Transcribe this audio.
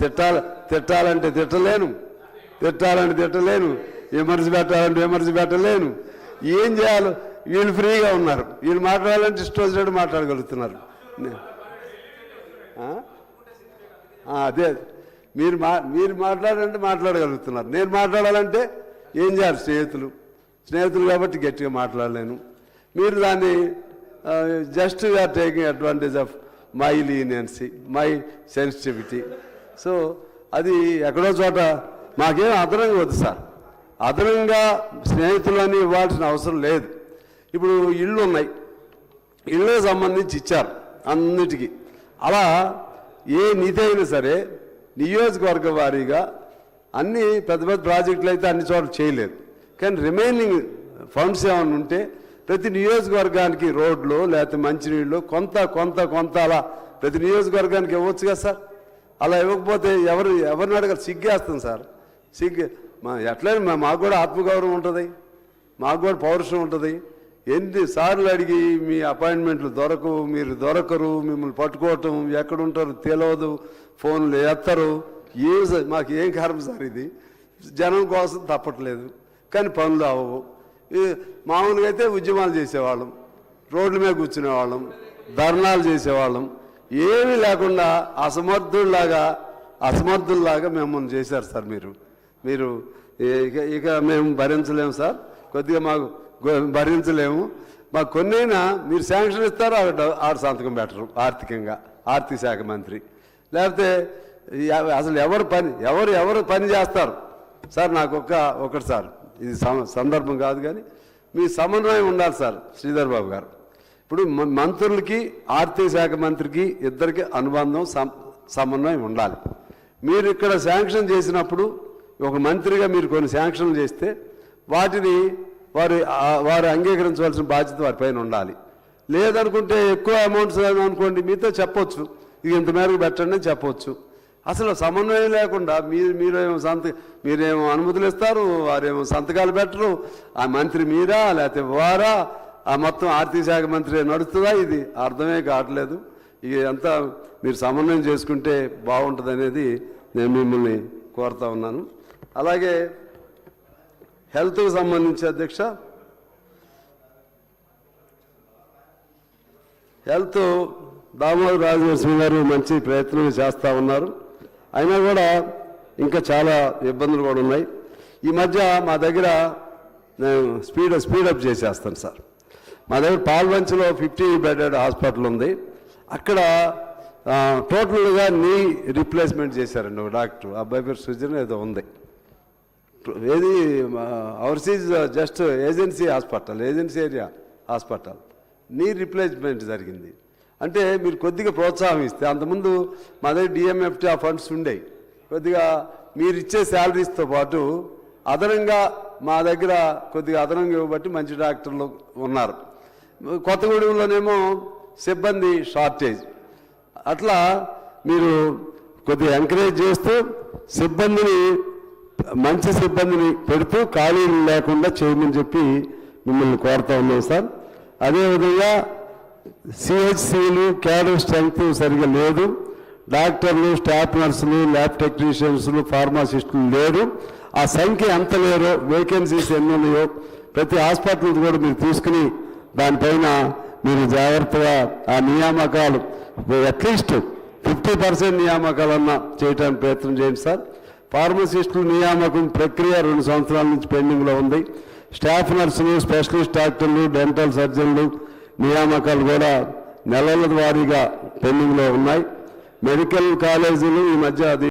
తిట్టాలంటే తిట్టలేను, విమర్శ పెట్టలేను. ఏం చేయాలో వీళ్ళు ఫ్రీగా ఉన్నారు. వీళ్ళు మాట్లాడాలంటే ఇష్టం వచ్చినట్టు మాట్లాడగలుగుతున్నారు. అదే మీరు మాట్లాడాలంటే మాట్లాడగలుగుతున్నారు. నేను మాట్లాడాలంటే ఏం చేయాలి? స్నేహితులు కాబట్టి గట్టిగా మాట్లాడలేను. మీరు దాన్ని just you're taking advantage of my leniency, my sensitivity. So అది ఎక్కడో చోట మాకేం అదనంగా వద్దు సార్. అదనంగా స్నేహితులని ఇవ్వాల్సిన అవసరం లేదు. ఇప్పుడు ఇళ్ళు ఉన్నాయి, ఇళ్ళకి సంబంధించి ఇచ్చారు అన్నిటికీ. అలా ఏ నిధి అయినా సరే నియోజకవర్గ వారీగా అన్ని పెద్ద పెద్ద ప్రాజెక్టులు అయితే అన్ని చోట్ల చేయలేదు. కానీ రిమైనింగ్ ఫండ్స్ ఏమైనా ఉంటే ప్రతి నియోజకవర్గానికి రోడ్లు లేకపోతే మంచినీళ్ళు కొంత అలా ప్రతి నియోజకవర్గానికి ఇవ్వచ్చు కదా సార్. అలా ఇవ్వకపోతే ఎవరిని అడగాలి? సిగ్గేస్తుంది సార్. ఎట్లయినా మాకు కూడా ఆత్మగౌరవం ఉంటుంది, మాకు కూడా పౌరుషం ఉంటుంది. ఎన్నిసార్లు అడిగి మీ అపాయింట్మెంట్లు దొరకవు, మీరు దొరకరు, మిమ్మల్ని పట్టుకోవటం, ఎక్కడుంటారు తెలియదు, ఫోన్లు ఎత్తరు. మాకు ఏం కారణం సార్? ఇది జనం కోసం తప్పట్లేదు, కానీ పనులు అవ్వవు. మామూలుగా అయితే ఉద్యమాలు చేసేవాళ్ళం, రోడ్ల మీద కూర్చునేవాళ్ళం, ధర్నాలు చేసేవాళ్ళం. ఏమీ లేకుండా అసమర్థుల్లాగా మిమ్మల్ని చేశారు సార్. మీరు ఇక మేము భరించలేము సార్. కొద్దిగా మాకు భరించలేము. మాకు కొన్నైనా మీరు శాంక్షన్ ఇస్తారు, ఆవిడ సంతకం పెట్టరు ఆర్థిక శాఖ మంత్రి. లేకపోతే అసలు ఎవరు పని చేస్తారు సార్? నాకు ఒకటి సార్, ఇది సందర్భం కాదు కానీ మీ సమన్వయం ఉండాలి సార్ శ్రీధర్ బాబు గారు. ఇప్పుడు మంత్రులకి ఆర్థిక శాఖ మంత్రికి ఇద్దరికి అనుబంధం సమన్వయం ఉండాలి. మీరు ఇక్కడ శాంక్షన్ చేసినప్పుడు ఒక మంత్రిగా మీరు కొన్ని శాంక్షన్లు చేస్తే వాటిని వారు అంగీకరించవలసిన బాధ్యత వారిపైన ఉండాలి. లేదనుకుంటే ఎక్కువ అమౌంట్స్ అనుకోండి, మీతో చెప్పొచ్చు, ఇది ఇంత మేరకు పెట్టండి అని చెప్పొచ్చు. అసలు సమన్వయం లేకుండా మీరేమో అనుమతులు ఇస్తారు, వారేమో సంతకాలు పెట్టరు. ఆ మంత్రి మీరా లేకపోతే వారా, ఆ మొత్తం ఆర్థిక శాఖ మంత్రి నడుస్తుందా? ఇది అర్థమే కావట్లేదు. ఇక అంతా మీరు సమన్వయం చేసుకుంటే బాగుంటుంది అనేది నేను మిమ్మల్ని కోరుతా ఉన్నాను. అలాగే హెల్త్కి సంబంధించి అధ్యక్ష, హెల్త్ దామోదర్ రాజనరసింహ గారు మంచి ప్రయత్నం చేస్తూ ఉన్నారు. అయినా కూడా ఇంకా చాలా ఇబ్బందులు కూడా ఉన్నాయి. ఈ మధ్య మా దగ్గర నేను స్పీడప్ చేసేస్తాను సార్. మా దగ్గర పాల్వంచలో 50 బెడెడ్ హాస్పిటల్ ఉంది. అక్కడ టోటల్గా నీ రీప్లేస్మెంట్ చేశారండి ఒక డాక్టర్, అబ్బాయి పేరు సుజన్ ఏదో ఉంది. ఏది overseas just agency area hospital knee replacement జరిగింది. అంటే మీరు కొద్దిగా ప్రోత్సాహం ఇస్తే, అంతకుముందు మా దగ్గర డిఎంఎఫ్టీ ఆ ఫండ్స్ ఉండేవి. కొద్దిగా మీరు ఇచ్చే శాలరీస్తో పాటు అదనంగా మా దగ్గర కొద్దిగా అదనంగా ఇవ్వబట్టి మంచి డాక్టర్లు ఉన్నారు. కొత్తగూడెంలోనేమో సిబ్బంది షార్టేజ్. అట్లా మీరు కొద్దిగా ఎంకరేజ్ చేస్తూ మంచి సిబ్బందిని పెడుతూ ఖాళీలు లేకుండా చేయమని చెప్పి మిమ్మల్ని కోరుతా ఉన్నాం సార్. అదేవిధంగా సిహెచ్సిలు క్యాడర్ స్ట్రెంగ్త్ సరిగా లేదు. డాక్టర్లు, స్టాఫ్ నర్సులు, ల్యాబ్ టెక్నీషియన్స్లు, ఫార్మాసిస్టులు లేరు. ఆ సంఖ్య ఎంత లేరో, వేకెన్సీస్ ఎన్ని ఉన్నాయో ప్రతి హాస్పిటల్ కూడా మీరు తీసుకుని దానిపైన మీరు జాగ్రత్తగా ఆ నియామకాలు అట్లీస్ట్ 50% నియామకాలన్నా చేయడానికి ప్రయత్నం చేయండి సార్. ఫార్మసిస్టులు నియామకం ప్రక్రియ 2 సంవత్సరాల నుంచి పెండింగ్లో ఉంది. స్టాఫ్ నర్సులు, స్పెషలిస్ట్ డాక్టర్లు, డెంటల్ సర్జన్లు నియామకాలు కూడా నెలల వారీగా పెండింగ్లో ఉన్నాయి. మెడికల్ కాలేజీలు ఈ మధ్య అది